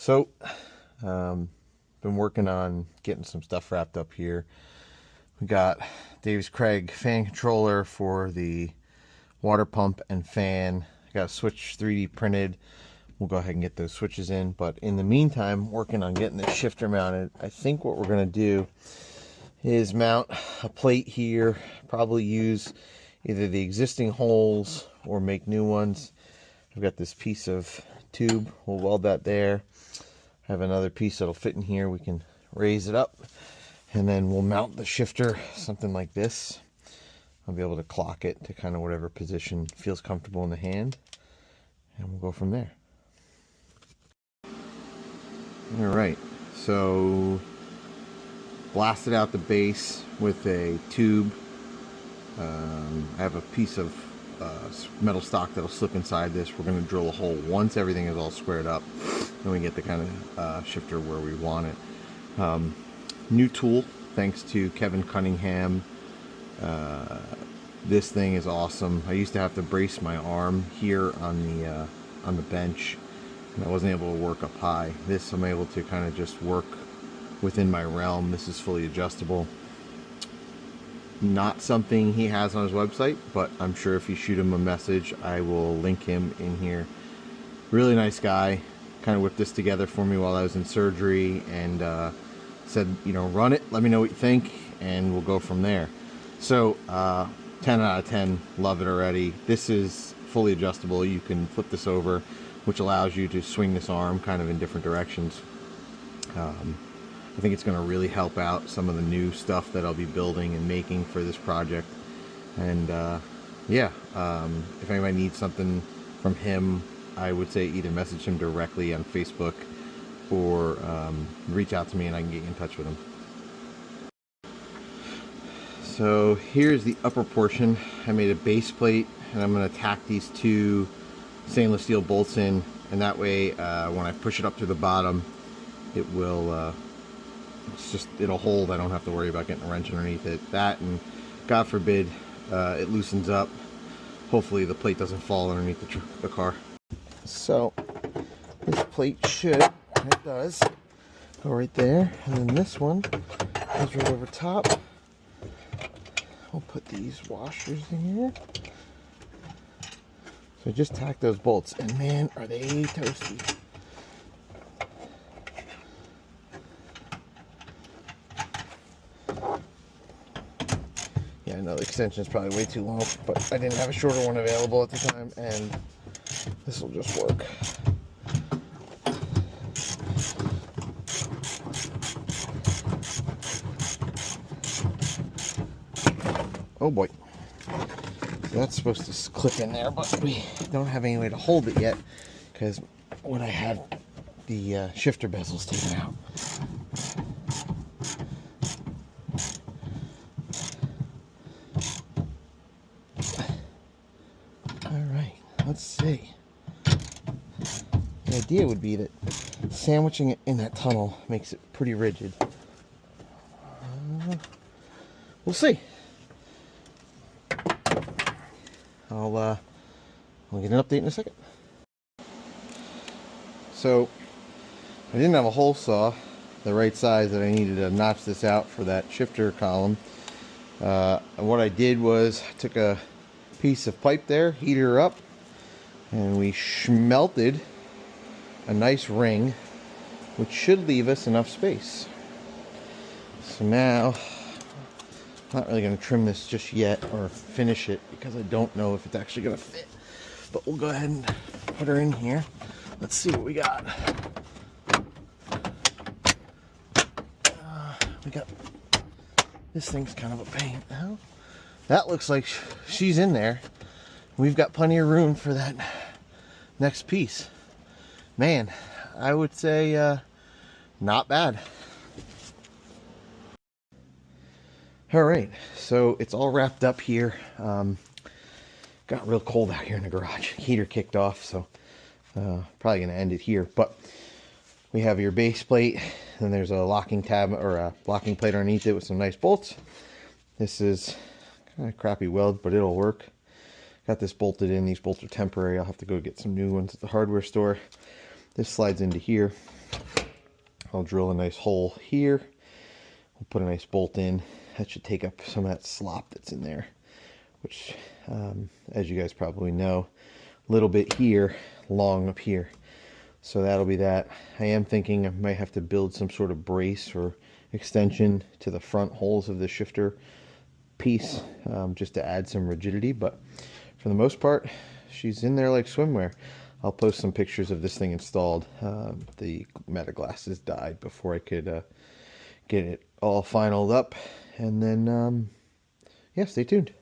So, been working on getting some stuff wrapped up here. We got Davis Craig fan controller for the water pump and fan. I got a switch 3D printed. We'll go ahead and get those switches in. But in the meantime, working on getting the shifter mounted. I think what we're going to do is mount a plate here. Probably use either the existing holes or make new ones. I've got this piece of tube. We'll weld that there. I have another piece that'll fit in here. We can raise it up. And then we'll mount the shifter, something like this. I'll be able to clock it to kind of whatever position feels comfortable in the hand. And we'll go from there. All right, so blasted out the base with a tube. I have a piece of metal stock that'll slip inside this. We're going to drill a hole once everything is all squared up, and we get the kind of shifter where we want it. New tool, thanks to Kevin Cunningham. This thing is awesome. I used to have to brace my arm here on the bench, and I wasn't able to work up high. This I'm able to kind of just work within my realm. This is fully adjustable. Not something he has on his website, but I'm sure if you shoot him a message, I will link him in here. Really nice guy. Kind of whipped this together for me while I was in surgery, and said, you know, run it, let me know what you think, and we'll go from there. So 10 out of 10, love it already. This is fully adjustable. You can flip this over, which allows you to swing this arm kind of in different directions. I think it's going to really help out some of the new stuff that I'll be building and making for this project. And yeah, if anybody needs something from him, I would say either message him directly on Facebook or reach out to me and I can get you in touch with him. So here's the upper portion. I made a base plate, and I'm going to tack these two stainless steel bolts in, and that way when I push it up to the bottom, it will it'll hold. I don't have to worry about getting a wrench underneath it. That, and God forbid it loosens up, hopefully the plate doesn't fall underneath the car. So this plate should, and it does, go right there, and then this one goes right over top. We'll put these washers in here. So just tack those bolts, and man, are they toasty. Yeah, I know the extension is probably way too long, but I didn't have a shorter one available at the time, and this will just work. Oh boy. That's supposed to clip in there, but we don't have any way to hold it yet because when I had the shifter bezels taken out. Alright, let's see. The idea would be that sandwiching it in that tunnel makes it pretty rigid. We'll see. I'll get an update in a second. So I didn't have a hole saw the right size that I needed to notch this out for that shifter column. And what I did was I took a piece of pipe there, heated her up, and we schmelted a nice ring, which should leave us enough space. So now, I'm not really going to trim this just yet or finish it because I don't know if it's actually going to fit. But we'll go ahead and put her in here. Let's see what we got. We got, this thing's kind of a pain. Well, that looks like she's in there. We've got plenty of room for that next piece. Man, I would say not bad. All right, so it's all wrapped up here. Got real cold out here in the garage. Heater kicked off, so probably gonna end it here. But we have your base plate, and there's a locking tab or a locking plate underneath it with some nice bolts. This is kind of crappy weld, but it'll work. Got this bolted in. These bolts are temporary. I'll have to go get some new ones at the hardware store. This slides into here. I'll drill a nice hole here. We'll put a nice bolt in. That should take up some of that slop that's in there, which, as you guys probably know, a little bit here, long up here. So that'll be that. I am thinking I might have to build some sort of brace or extension to the front holes of the shifter piece, just to add some rigidity, but for the most part, she's in there like swimwear. I'll post some pictures of this thing installed. The meta glasses died before I could get it all finalized up, and then yeah, stay tuned.